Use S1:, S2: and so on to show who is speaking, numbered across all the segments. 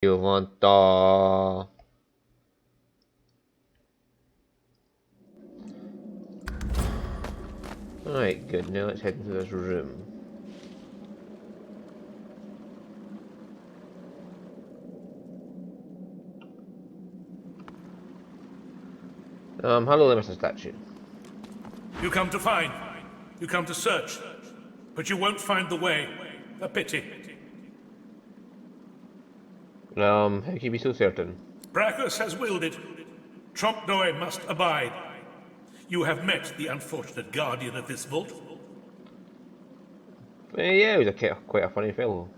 S1: You want the... Alright, good. Now let's head into this room. Hello there, Mr. Statue.
S2: You come to find. You come to search. But you won't find the way. A pity.
S1: How can you be so certain?
S2: Brachus has willed it. Trompdoi must abide. You have met the unfortunate guardian of this vault.
S1: Yeah, he was quite a funny fellow.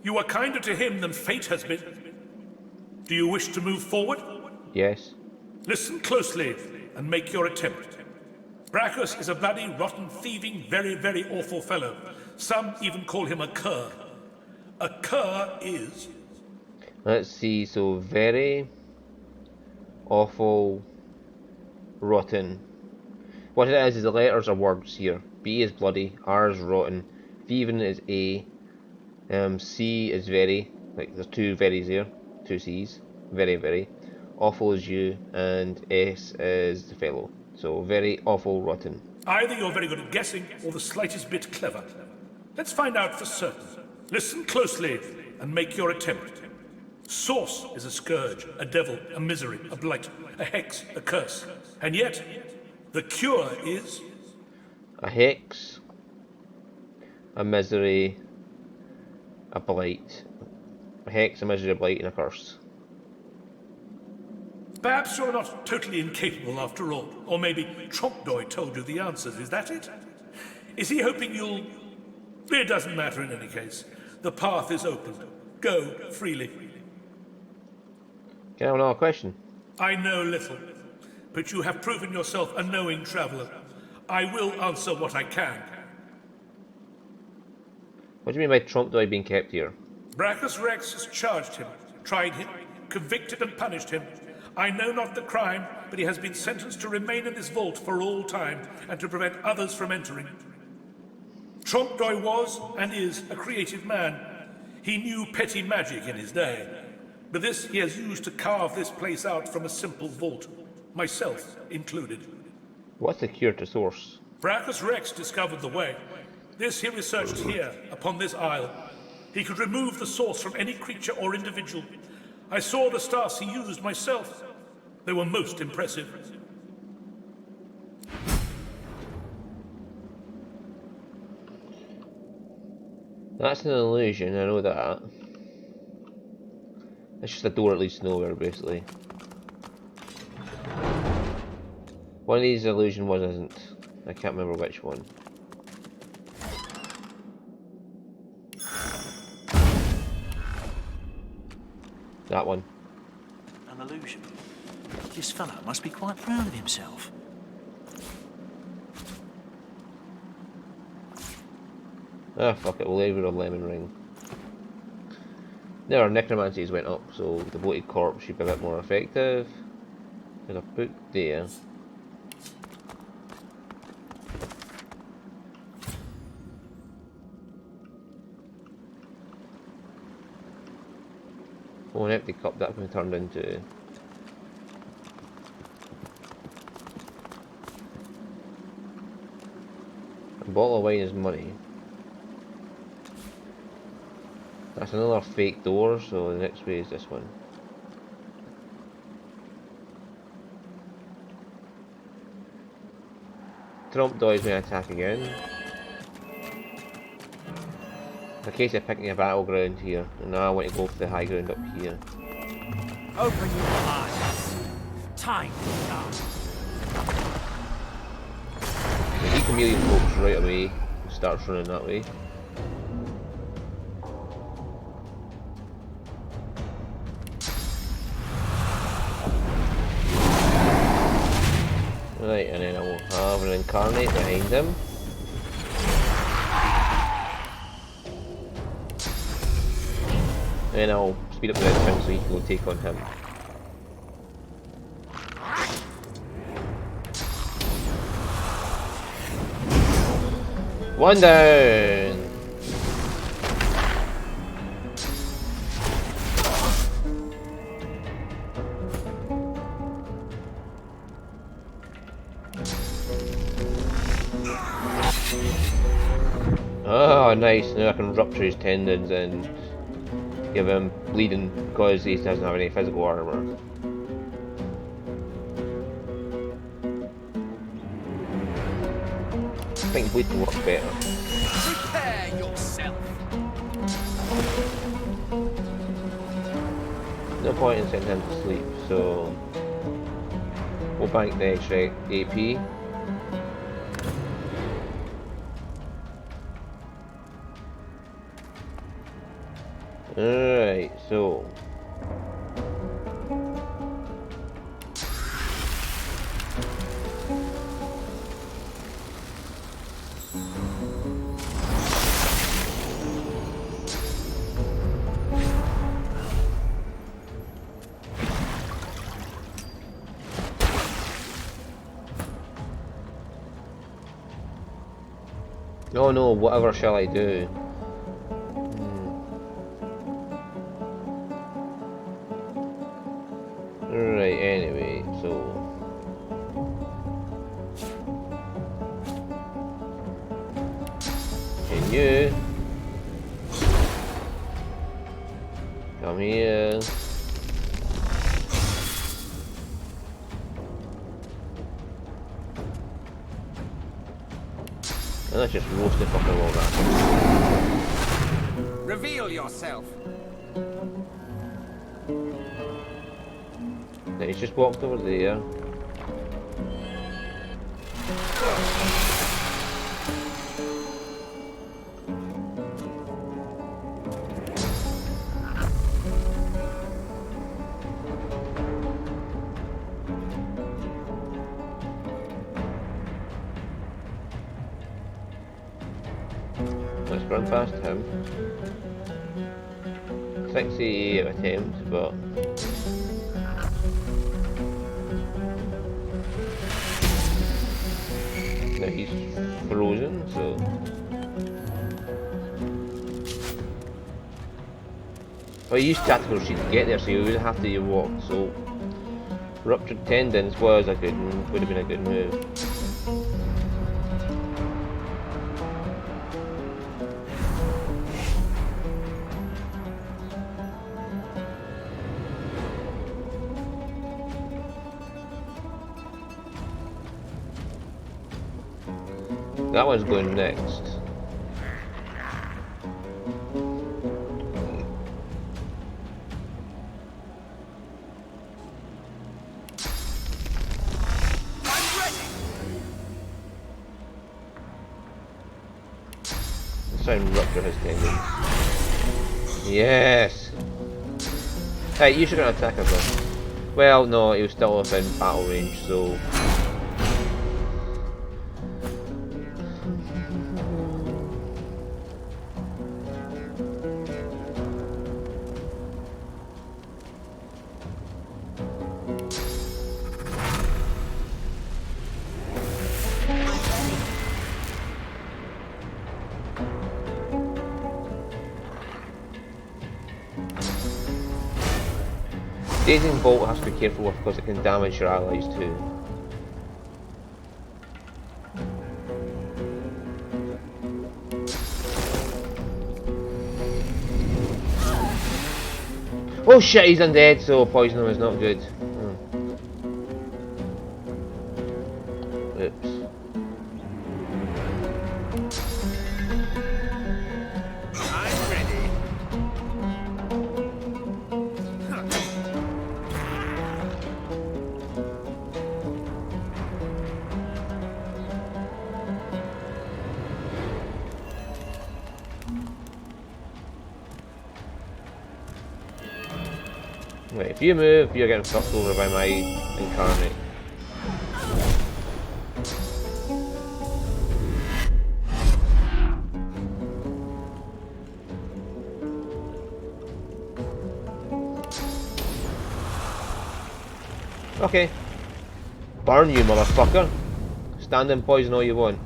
S2: You are kinder to him than fate has been. Do you wish to move forward?
S1: Yes.
S2: Listen closely and make your attempt. Brachus is a bloody, rotten, thieving, very, very awful fellow. Some even call him a cur. A cur is...
S1: Let's see, so very awful, rotten. What it is the letters are words here. B is bloody, R is rotten, thieving is A, C is very, like there's two verys there, two C's, very, very. Awful is U, and S is the fellow. So very awful, rotten.
S2: Either you're very good at guessing, or the slightest bit clever. Let's find out for certain. Listen closely, and make your attempt. Source is a scourge, a devil, a misery, a blight, a hex, a curse. And yet, the cure is...
S1: A hex, a misery, a blight. A hex, a misery, a blight, and a curse.
S2: Perhaps you're not totally incapable after all. Or maybe Trompdoi told you the answers, is that it? Is he hoping you'll... It doesn't matter in any case. The path is open. Go freely.
S1: Can I have another question?
S2: I know little, but you have proven yourself a knowing traveller. I will answer what I can.
S1: What do you mean by Trompdoi being kept here?
S2: Brachus Rex has charged him, tried him, convicted and punished him. I know not the crime, but he has been sentenced to remain in this vault for all time and to prevent others from entering. Trompdoi was and is a creative man. He knew petty magic in his day, but this he has used to carve this place out from a simple vault, myself included.
S1: What's the cure to source?
S2: Brachus Rex discovered the way. This he researched here, upon this isle. He could remove the source from any creature or individual. I saw the stars he used myself. They were most impressive.
S1: That's an illusion, I know that. It's just a door that leads to nowhere, basically. One of these illusion ones isn't. I can't remember which one. That one.
S3: An illusion. This fellow must be quite proud of himself.
S1: Ah, fuck it, we'll leave it a lemon ring. Now our necromancies went up, so the bloated corpse should be a bit more effective. There's a book there. Oh, an empty cup, that can be turned into... A bottle of wine is money. That's another fake door, so the next way is this one. Trompdoi is going to attack again. In case of picking a battleground here, and now I want to go for the high ground up here.
S4: Open your eyes. Time is up.
S1: The chameleon folks right away, starts running that way. Right, and then I will have an incarnate behind him. And I'll speed up the red him so he can go take on him. One down! Oh, nice. Now I can rupture his tendons and give him bleeding because he doesn't have any physical armor. I think bleed will work better.
S4: Prepare yourself.
S1: No point in sending him to sleep, so we'll bank the extra AP. Alright, so oh no, whatever shall I do? Right, anyway, so can you come here? And let's just roast the fucking wall back.
S4: Reveal yourself.
S1: Now he's just walked over there. Let's run past him. 60 attempts, but now he's frozen, so well, he used tactical sheet to get there, so you would have to walk. So ruptured tendons would have been a good move. That one's going next. Let's try and rupture his tendons. Yes! Hey, you shouldn't attack him though. Well, no, he was still within battle range, so Dazing Bolt has to be careful with because it can damage your allies too. Oh shit, he's undead, so poisoning him is not good. Oops.
S4: I'm ready.
S1: Right, if you move, you're getting fucked over by my incarnate. Okay. Burn you, motherfucker. Stand in poison all you want.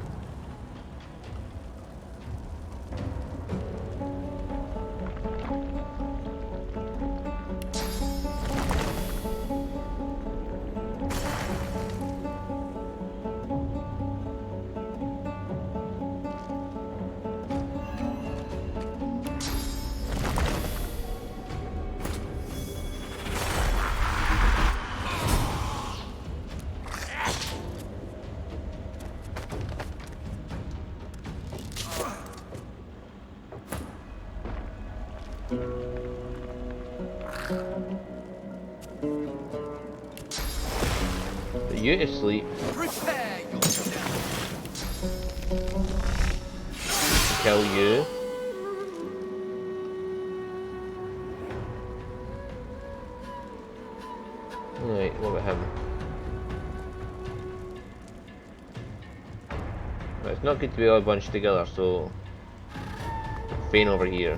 S1: you to sleep.
S4: Prepare yourself.
S1: Kill you. Right, what about him? Well, it's not good to be all bunched together, so Fane over here.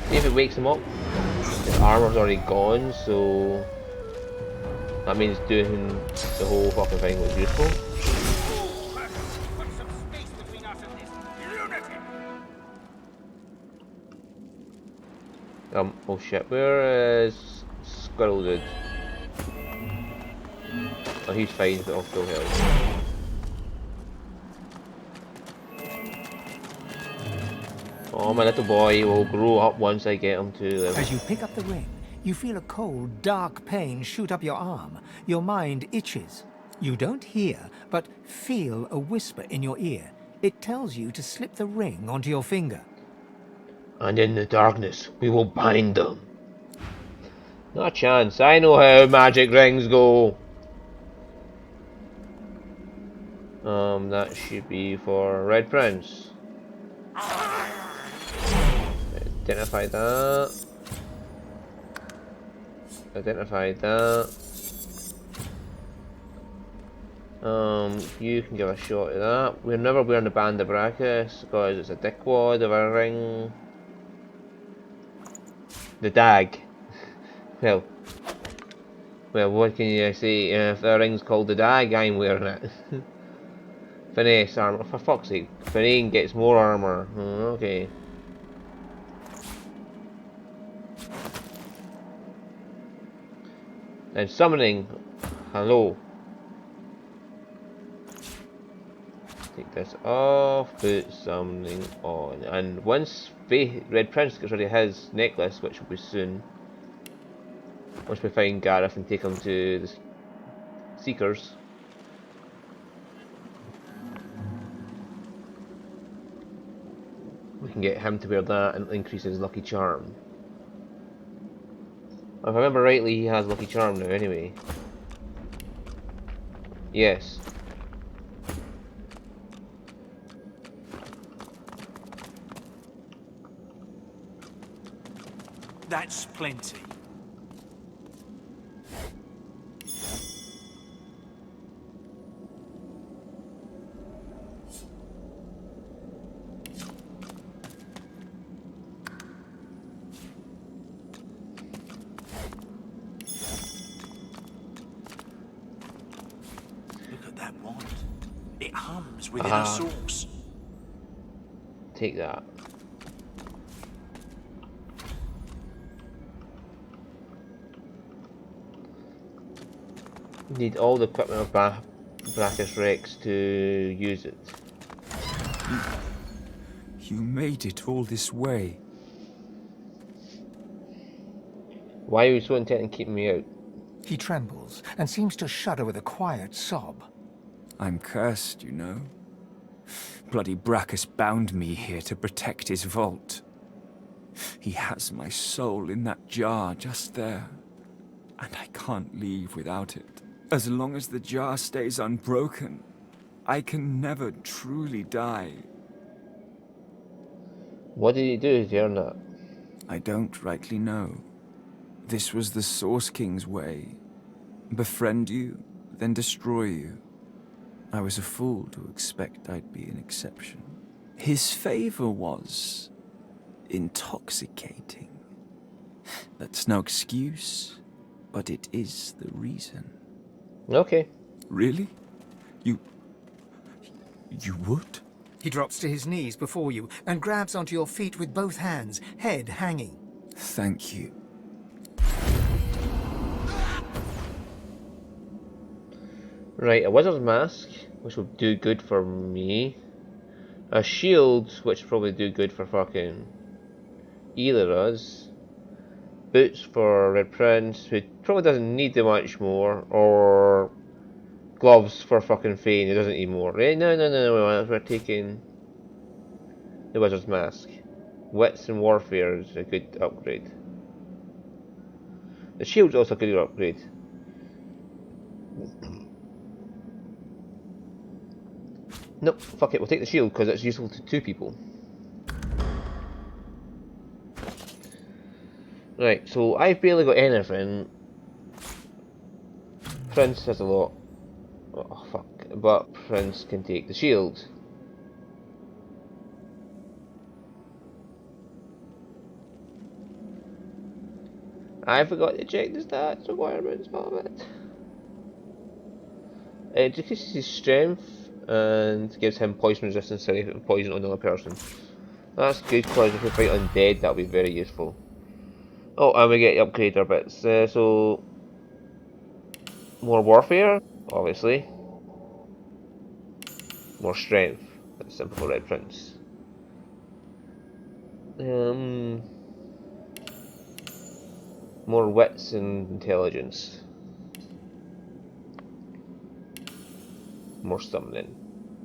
S1: See if it wakes him up. His armor's already gone, so that means doing the whole fucking thing was useful.
S4: Put some space between us and this lunatic.
S1: Oh shit, where is Squirrel Dude? Oh, he's fine, but I'll still help. Oh, my little boy will grow up once I get him to level.
S5: As you pick up the ring, you feel a cold, dark pain shoot up your arm. Your mind itches. You don't hear, but feel a whisper in your ear. It tells you to slip the ring onto your finger.
S1: And in the darkness, we will bind them. Not a chance. I know how magic rings go. That should be for Red Prince. Identify that. Identify that. You can give a shot at that. We're never wearing the Band of Brachus because it's a dickwad of a ring. The dag. Well, what can you say? If the ring's called the dag, I'm wearing it. Finesse armor, for fuck's sake. Finane gets more armor. Okay. And summoning. Hello. Take this off, put summoning on. And once Red Prince gets rid of his necklace, which will be soon, once we find Gareth and take him to the Seekers, we can get him to wear that and increase his lucky charm. If I remember rightly, he has lucky charm now anyway. Yes.
S3: That's plenty. Look at that wand. It hums within a source.
S1: Take that. Need all the equipment of Brachus Rex to use it.
S6: You made it all this way.
S1: Why are you so intent on keeping me out?
S5: He trembles and seems to shudder with a quiet sob.
S6: I'm cursed, you know. Bloody Brachus bound me here to protect his vault. He has my soul in that jar just there, and I can't leave without it. As long as the jar stays unbroken, I can never truly die.
S1: What did he do to earn that?
S6: I don't rightly know. This was the Source King's way. Befriend you, then destroy you. I was a fool to expect I'd be an exception. His favor was intoxicating. That's no excuse, but it is the reason.
S1: Okay.
S6: Really? You would?
S5: He drops to his knees before you and grabs onto your feet with both hands, head hanging.
S6: Thank you.
S1: Right, a wizard's mask, which will do good for me. A shield, which will probably do good for fucking either of us. boots for Red Prince, who probably doesn't need them much more, or gloves for fucking Fane, who doesn't need more. No, we're taking the Wizard's Mask. Wits and Warfare is a good upgrade. The shield's also a good upgrade. Nope, fuck it, we'll take the shield because it's useful to 2 people. Right, so I've barely got anything. Prince has a lot. Oh fuck, but Prince can take the shield. I forgot to check the stats requirements of it. It decreases his strength and gives him poison resistance if you poison on another person. That's good because if we fight undead, that'll be very useful. Oh, and we get to upgrade our bits. So more warfare, obviously. More strength. That's simple for Red Prince. More wits and intelligence. More summoning.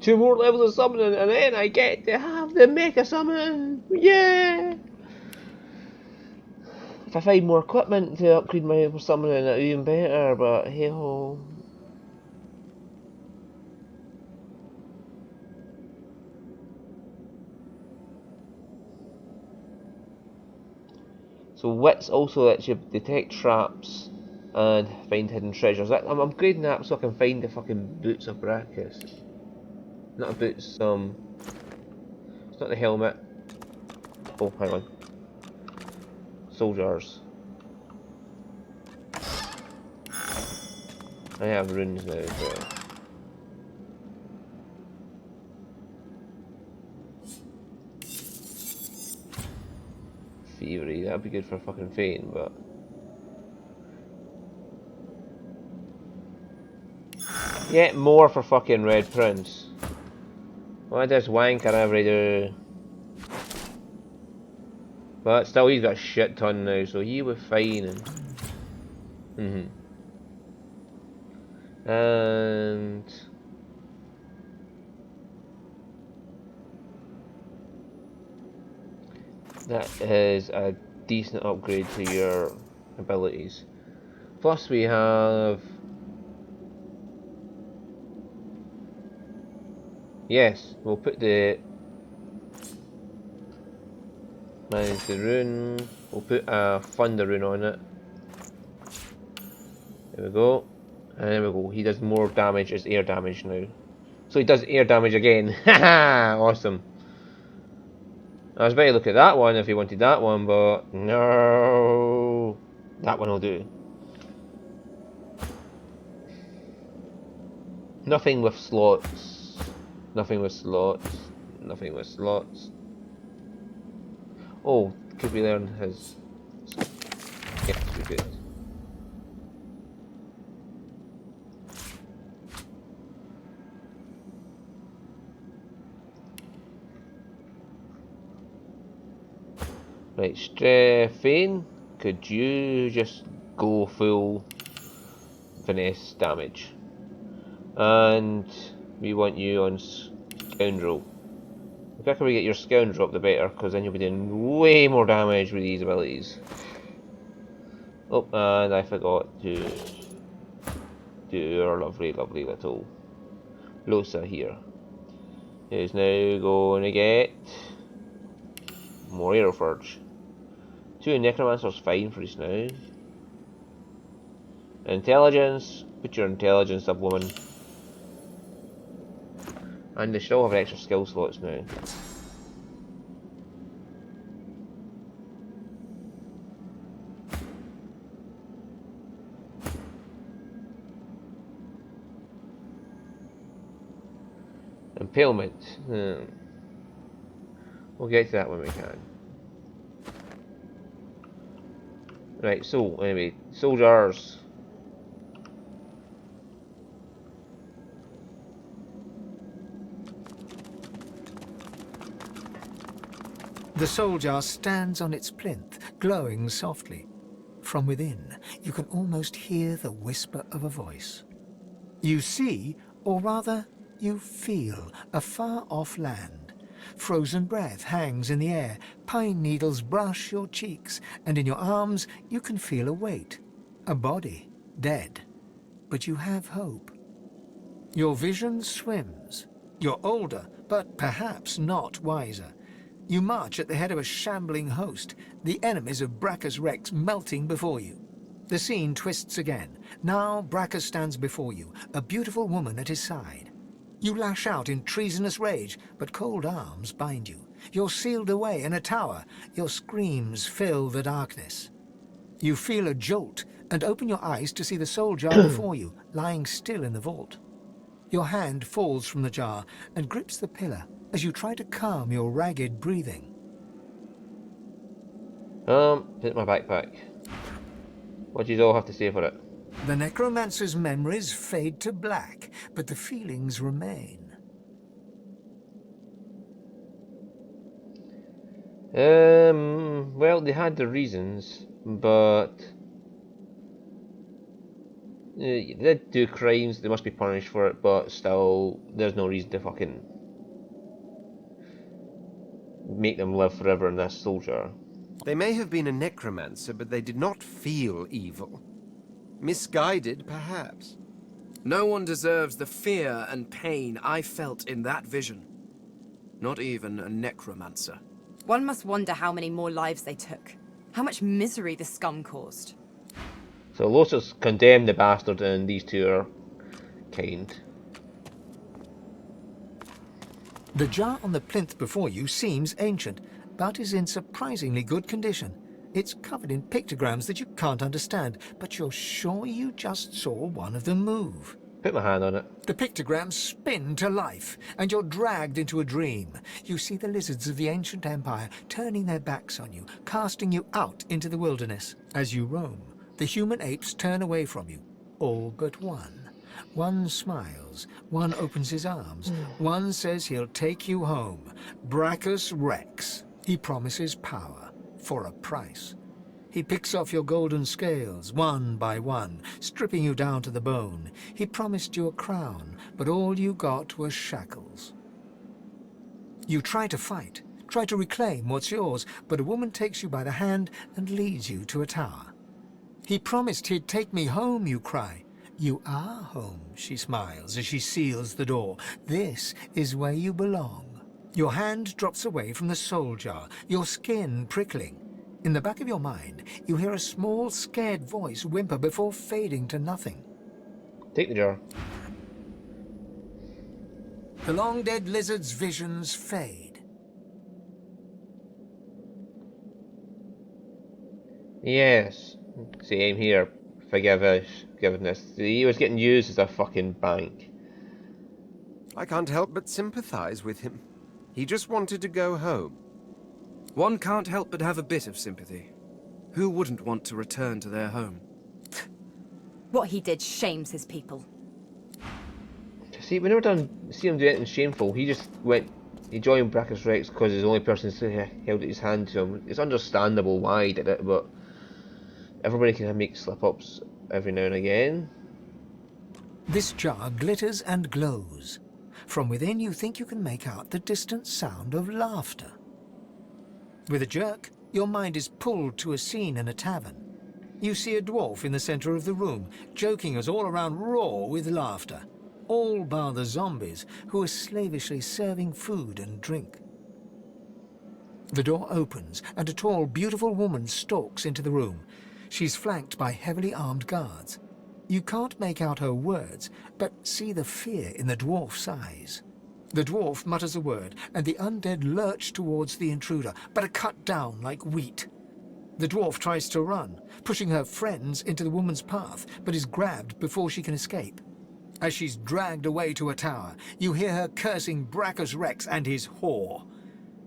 S1: 2 more levels of summoning, and then I get to have the mecha summon! Yeah! If I find more equipment to upgrade my summoning, it'll be even better, but hey ho. So wits also lets you detect traps and find hidden treasures. I'm upgrading that so I can find the fucking boots of Brachus. Not a boots, it's not the helmet. Oh, hang on. Soldiers. I have runes now as well. Thievery, that'd be good for fucking Fane, but... Get more for fucking Red Prince. What does wanker every do? But still, he's got a shit ton now, so he was fine. And that is a decent upgrade to your abilities. Plus, we have. Yes, we'll put the manage the rune. We'll put a thunder rune on it. There we go. And there we go. He does more damage as air damage now. So he does air damage again. Haha! Awesome. I was about to look at that one if he wanted that one, but no. That one will do. Nothing with slots. Nothing with slots. Nothing with slots. Oh, could we learn his... Yes, we could. Right, Fane, could you just go full finesse damage? And we want you on Scoundrel. The quicker we get your Scoundrel up, the better, because then you'll be doing way more damage with these abilities. Oh, and I forgot to do our lovely, lovely little Losa here. Who's now going to get more Aeroforge. 2 Necromancer's fine for us now. Intelligence, put your intelligence up, woman. And they still have extra skill slots now. Impalement. We'll get to that when we can. Right, so anyway, soldiers.
S5: The soldier stands on its plinth, glowing softly. From within, you can almost hear the whisper of a voice. You see, or rather, you feel a far-off land. Frozen breath hangs in the air, pine needles brush your cheeks, and in your arms you can feel a weight. A body, dead. But you have hope. Your vision swims. You're older, but perhaps not wiser. You march at the head of a shambling host, the enemies of Brachus Rex melting before you. The scene twists again. Now Brachus stands before you, a beautiful woman at his side. You lash out in treasonous rage, but cold arms bind you. You're sealed away in a tower. Your screams fill the darkness. You feel a jolt and open your eyes to see the soul jar before you, lying still in the vault. Your hand falls from the jar and grips the pillar as you try to calm your ragged breathing.
S1: Hit my backpack. What do you all have to say for it?
S5: The necromancer's memories fade to black, but the feelings remain.
S1: Well, they had their reasons, but they did do crimes, they must be punished for it, but still, there's no reason to fucking make them live forever in this soldier.
S7: They may have been a necromancer, but they did not feel evil. Misguided, perhaps.
S8: No one deserves the fear and pain I felt in that vision. Not even a necromancer.
S9: One must wonder how many more lives they took. How much misery the scum caused.
S1: So Lotus condemned the bastard, and these two are kind.
S5: The jar on the plinth before you seems ancient, but is in surprisingly good condition. It's covered in pictograms that you can't understand, but you're sure you just saw one of them move.
S1: Put my hand on it.
S5: The pictograms spin to life, and you're dragged into a dream. You see the lizards of the ancient empire turning their backs on you, casting you out into the wilderness. As you roam, the human apes turn away from you, all but one. One smiles, one opens his arms, one says he'll take you home. Brachus Rex. He promises power, for a price. He picks off your golden scales, one by one, stripping you down to the bone. He promised you a crown, but all you got was shackles. You try to fight, try to reclaim what's yours, but a woman takes you by the hand and leads you to a tower. He promised he'd take me home, you cry. You are home, she smiles as she seals the door. This is where you belong. Your hand drops away from the soul jar, your skin prickling. In the back of your mind, you hear a small, scared voice whimper before fading to nothing.
S1: Take the jar.
S5: The long-dead lizard's visions fade.
S1: Yes, same here. Forgiveness. He was getting used as a fucking bank.
S7: I can't help but sympathize with him. He just wanted to go home.
S8: One can't help but have a bit of sympathy. Who wouldn't want to return to their home?
S9: What he did shames his people.
S1: See, we never see him do anything shameful. He just went. He joined Brachus Rex because he's the only person who held his hand to him. It's understandable why he did it, but everybody can make slip-ups every now and again.
S5: This jar glitters and glows. From within, you think you can make out the distant sound of laughter. With a jerk, your mind is pulled to a scene in a tavern. You see a dwarf in the center of the room, joking as all around roar with laughter. All bar the zombies, who are slavishly serving food and drink. The door opens, and a tall, beautiful woman stalks into the room. She's flanked by heavily armed guards. You can't make out her words, but see the fear in the dwarf's eyes. The dwarf mutters a word, and the undead lurch towards the intruder, but are cut down like wheat. The dwarf tries to run, pushing her friends into the woman's path, but is grabbed before she can escape. As she's dragged away to a tower, you hear her cursing Brachus Rex and his whore.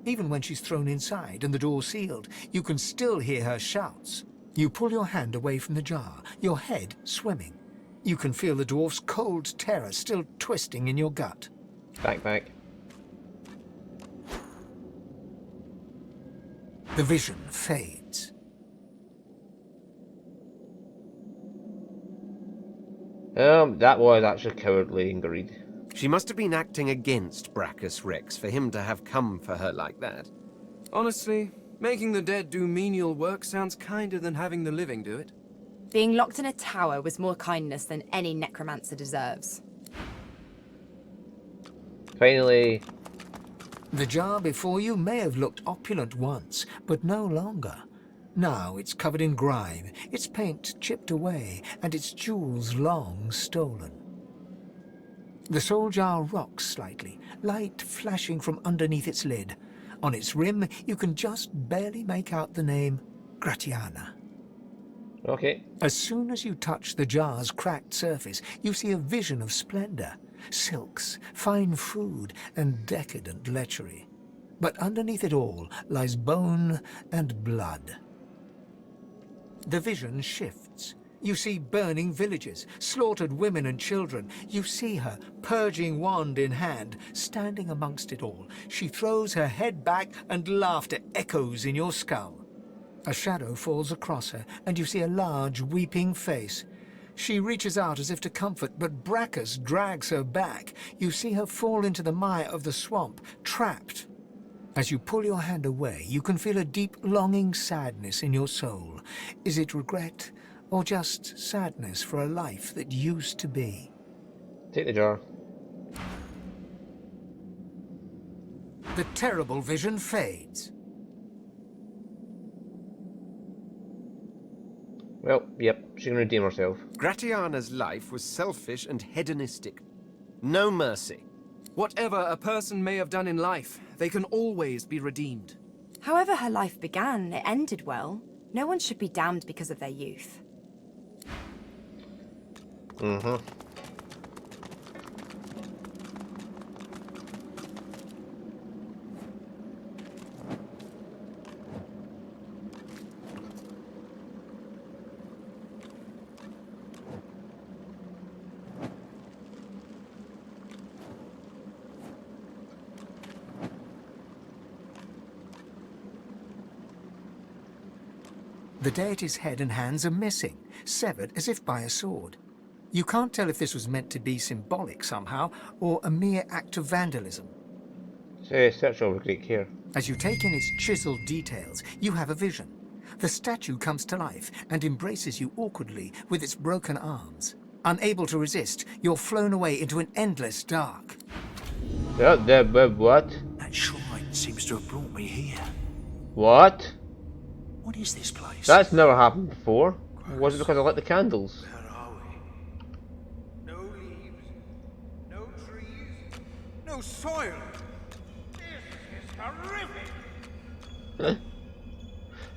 S5: Even when she's thrown inside and the door sealed, you can still hear her shouts. You pull your hand away from the jar, your head swimming. You can feel the dwarf's cold terror still twisting in your gut.
S1: Back.
S5: The vision fades.
S1: That was actually cowardly and greed.
S7: She must have been acting against Brachus Rex for him to have come for her like that.
S8: Honestly, making the dead do menial work sounds kinder than having the living do it.
S9: Being locked in a tower was more kindness than any necromancer deserves.
S1: Finally,
S5: The jar before you may have looked opulent once, but no longer. Now it's covered in grime, its paint chipped away, and its jewels long stolen. The soul jar rocks slightly, light flashing from underneath its lid. On its rim, you can just barely make out the name Gratiana.
S1: okay.
S5: As soon as you touch the jar's cracked surface, you see a vision of splendor, silks, fine food, and decadent lechery. But underneath it all lies bone and blood. The vision shifts. You see burning villages, slaughtered women and children. You see her, purging wand in hand, standing amongst it all. She throws her head back and laughter echoes in your skull. A shadow falls across her, and you see a large, weeping face. She reaches out as if to comfort, but Brachus drags her back. You see her fall into the mire of the swamp, trapped. As you pull your hand away, you can feel a deep, longing sadness in your soul. Is it regret, or just sadness for a life that used to be?
S1: Take the jar.
S5: The terrible vision fades.
S1: Well, yep, she can redeem herself.
S7: Gratiana's life was selfish and hedonistic. No mercy.
S8: Whatever a person may have done in life, they can always be redeemed.
S9: However her life began, it ended well. No one should be damned because of their youth.
S1: Mm-hmm.
S5: The deity's head and hands are missing, severed as if by a sword. You can't tell if this was meant to be symbolic somehow, or a mere act of vandalism.
S1: Say, search over great care.
S5: As you take in its chiseled details, you have a vision. The statue comes to life and embraces you awkwardly with its broken arms. Unable to resist, you're flown away into an endless dark.
S1: What?
S3: That shrine seems to have brought me here.
S1: What?
S3: What is this place?
S1: That's never happened before. Was it because I lit the candles?
S3: Where are we?
S4: No leaves, no trees, no soil. This is horrific.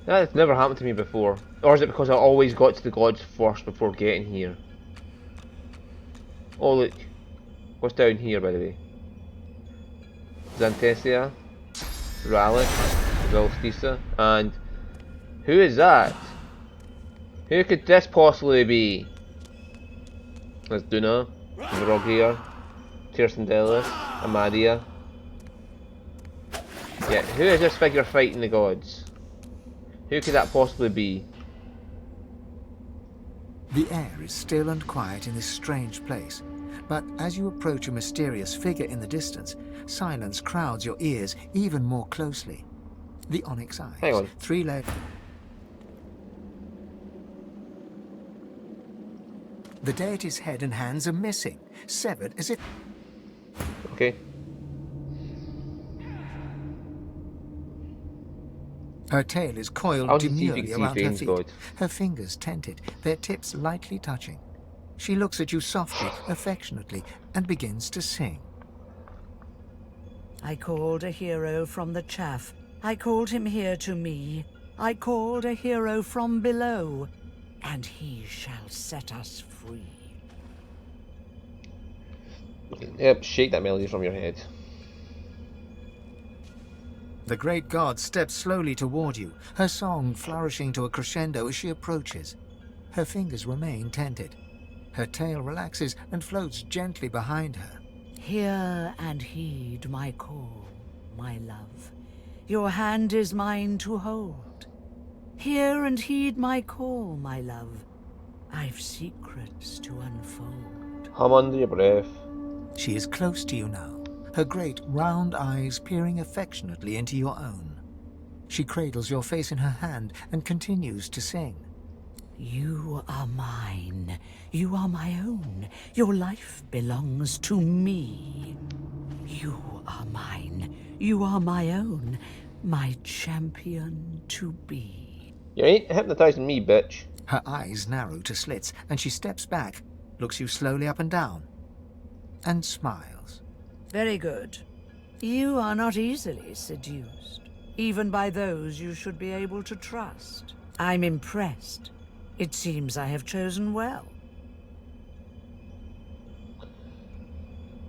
S1: That's never happened to me before. Or is it because I always got to the gods first before getting here? Oh look. What's down here, by the way? Xanthesia, Ralik, Zulstisa, and... who is that? Who could this possibly be? There's Duna, Vrogia, Tirsandelis, Amadia. Yeah, who is this figure fighting the gods? Who could that possibly be?
S5: The air is still and quiet in this strange place, but as you approach a mysterious figure in the distance, silence crowds your ears even more closely. The onyx eyes,
S1: Hang on.
S5: three-legged. The deity's head and hands are missing, severed as if...
S1: Okay.
S5: Her tail is coiled
S1: I want to see if you
S5: demurely
S1: can see
S5: around her
S1: Fane's
S5: feet,
S1: god.
S5: her fingers tented, their tips lightly touching. She looks at you softly, affectionately, and begins to sing.
S10: I called a hero from the chaff. I called him here to me. I called a hero from below, and he shall set us free.
S1: Yep, shake that melody from your head.
S5: The great god steps slowly toward you, her song flourishing to a crescendo as she approaches. Her fingers remain tented. Her tail relaxes and floats gently behind her.
S10: Hear and heed my call, my love. Your hand is mine to hold. Hear and heed my call, my love. I've secrets to unfold.
S1: Hum under your breath.
S5: She is close to you now, her great round eyes peering affectionately into your own. She cradles your face in her hand and continues to sing.
S10: You are mine. You are my own. Your life belongs to me. You are mine. You are my own. My champion to be.
S1: You ain't hypnotizing me, bitch.
S5: Her eyes narrow to slits, and she steps back, looks you slowly up and down, and smiles.
S10: Very good. You are not easily seduced, even by those you should be able to trust. I'm impressed. It seems I have chosen well.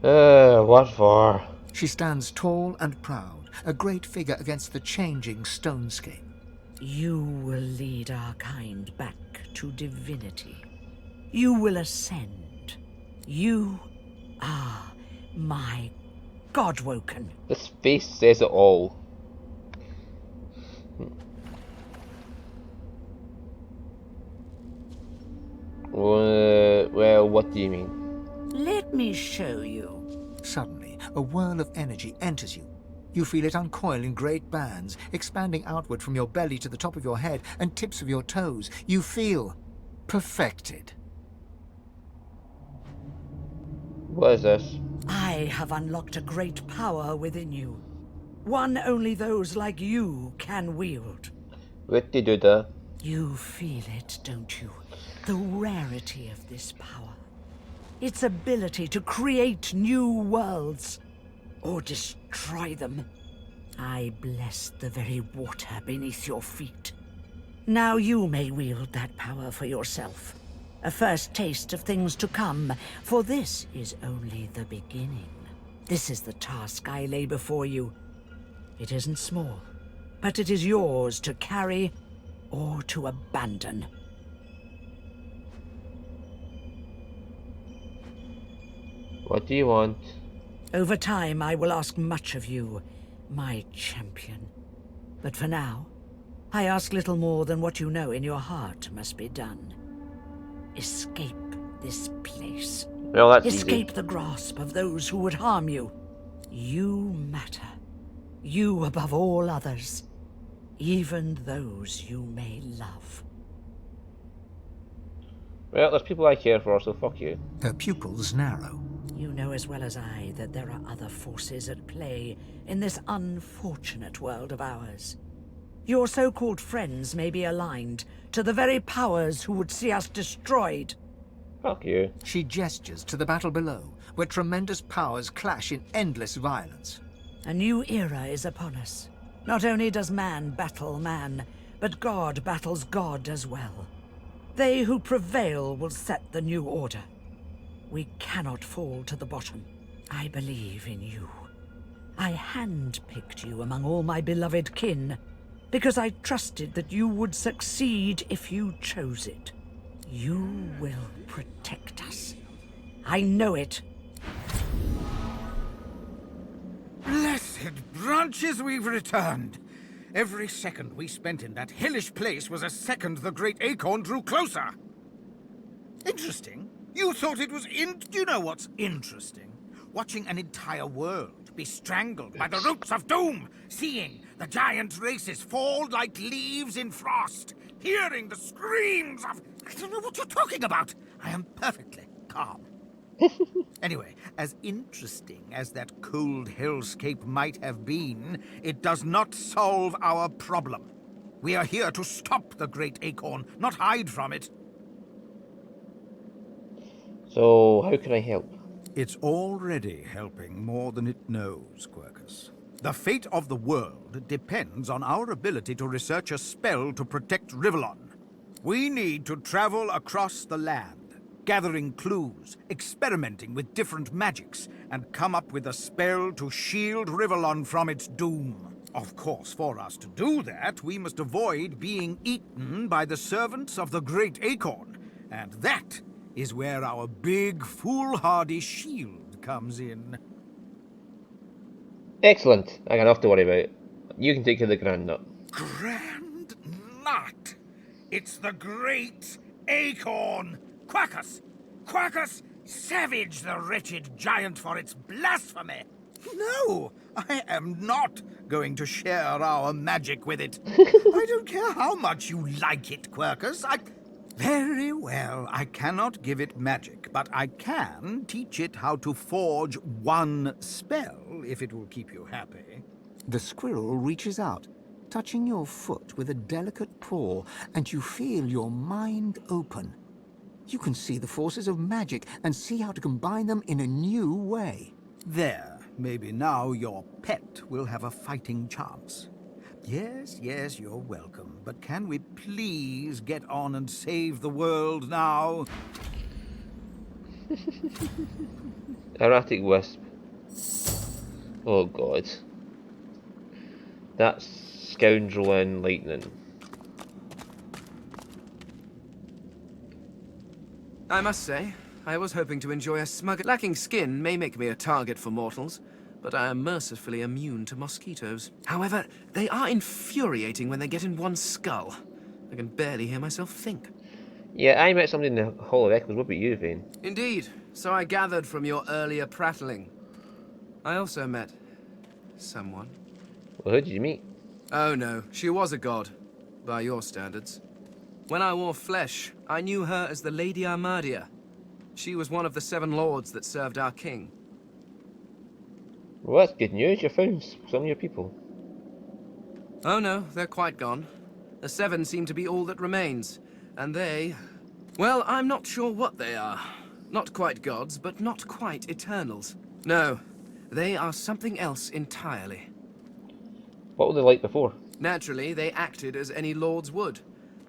S1: What for?
S5: She stands tall and proud, a great figure against the changing stonescape.
S10: You will lead our kind back to divinity. You will ascend. You are my Godwoken.
S1: This face says it all. Well, what do you mean?
S10: Let me show you.
S5: Suddenly, a whirl of energy enters you. You feel it uncoil in great bands, expanding outward from your belly to the top of your head and tips of your toes. You feel perfected.
S1: What is this?
S10: I have unlocked a great power within you. One only those like you can wield.
S1: What do you do there?
S10: You feel it, don't you? The rarity of this power. Its ability to create new worlds. Or destroy them. I bless the very water beneath your feet. Now you may wield that power for yourself. A first taste of things to come, for this is only the beginning. This is the task I lay before you. It isn't small, but it is yours to carry or to abandon.
S1: What do you want?
S10: Over time, I will ask much of you, my champion. But for now, I ask little more than what you know in your heart must be done. Escape this place.
S1: Well, that's
S10: Escape
S1: easy.
S10: the grasp of those who would harm you. You matter. You above all others. Even those you may love.
S1: Well, there's people I care for, so fuck you.
S5: Her pupils narrow.
S10: You know as well as I that there are other forces at play in this unfortunate world of ours. Your so-called friends may be aligned to the very powers who would see us destroyed.
S1: Fuck you.
S5: She gestures to the battle below, where tremendous powers clash in endless violence.
S10: A new era is upon us. Not only does man battle man, but God battles God as well. They who prevail will set the new order. We cannot fall to the bottom. I believe in you. I handpicked you among all my beloved kin, because I trusted that you would succeed if you chose it. You will protect us. I know it.
S4: Blessed branches, we've returned. Every second we spent in that hellish place was a second the great acorn drew closer. Interesting. You thought it was Do you know what's interesting? Watching an entire world be strangled by the roots of doom. Seeing the giant races fall like leaves in frost. Hearing the screams of... I don't know what you're talking about. I am perfectly calm. Anyway, as interesting as that cold hellscape might have been, it does not solve our problem. We are here to stop the great acorn, not hide from it.
S1: So, how can I help?
S4: It's already helping more than it knows, Quercus. The fate of the world depends on our ability to research a spell to protect Rivellon. We need to travel across the land, gathering clues, experimenting with different magics, and come up with a spell to shield Rivellon from its doom. Of course, for us to do that, we must avoid being eaten by the servants of the Great Acorn, and that is where our big, foolhardy shield comes in.
S1: Excellent. I got enough to worry about. You can take care of the grand nut.
S4: Grand Nut! It's the Great Acorn! Quackus! Quackus! Savage the wretched giant for its blasphemy! No, I am not going to share our magic with it. I don't care how much you like it, Quercus. Very well, I cannot give it magic, but I can teach it how to forge one spell, if it will keep you happy.
S5: The squirrel reaches out, touching your foot with a delicate paw, and you feel your mind open. You can see the forces of magic and see how to combine them in a new way.
S4: There, maybe now your pet will have a fighting chance. Yes, yes, you're welcome, but can we please get on and save the world now?
S1: Erratic wisp. Oh god. That's scoundrel in lightning.
S8: I must say, I was hoping to enjoy a smug... Lacking skin may make me a target for mortals, but I am mercifully immune to mosquitoes. However, they are infuriating when they get in one's skull. I can barely hear myself think.
S1: Yeah, I met somebody in the Hall of Echoes. What about you, Vane?
S8: Indeed, so I gathered from your earlier prattling. I also met... someone.
S1: Well, who did you meet?
S8: Oh no, she was a god, by your standards. When I wore flesh, I knew her as the Lady Armadia. She was one of the 7 lords that served our king.
S1: Well, that's good news. You found some of your people.
S8: Oh no, they're quite gone. The 7 seem to be all that remains. And they... well, I'm not sure what they are. Not quite gods, but not quite eternals. No, they are something else entirely.
S1: What were they like before?
S8: Naturally, they acted as any lords would.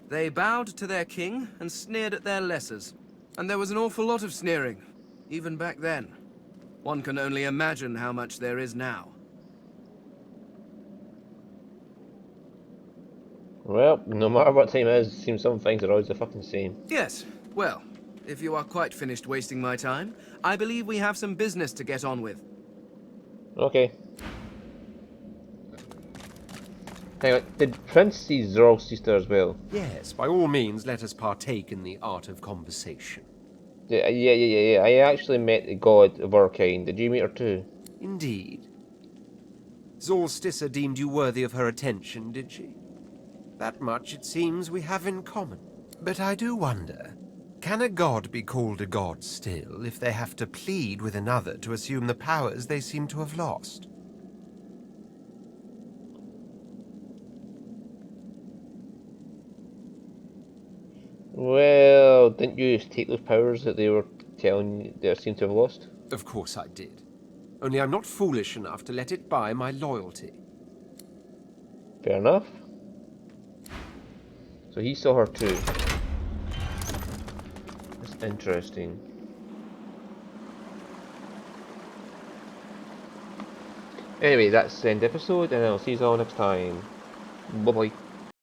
S8: They bowed to their king and sneered at their lessers. And there was an awful lot of sneering, even back then. One can only imagine how much there is now.
S1: Well, no matter what time it is, it seems some things are always the fucking same.
S8: Yes, well, if you are quite finished wasting my time, I believe we have some business to get on with.
S1: Okay. Hang on, did Prince see Zorl's sister as well?
S7: Yes, by all means, let us partake in the art of conversation.
S1: Yeah. I actually met the god of our kind. Did you meet her too?
S7: Indeed. Zorstissa deemed you worthy of her attention, did she? That much, it seems, we have in common. But I do wonder, can a god be called a god still if they have to plead with another to assume the powers they seem to have lost?
S1: Well, didn't you take those powers that they were telling you they seem to have lost?
S7: Of course I did. Only I'm not foolish enough to let it buy my loyalty.
S1: Fair enough. So he saw her too. That's interesting. Anyway, that's the end episode, and I'll see you all next time. Bye bye.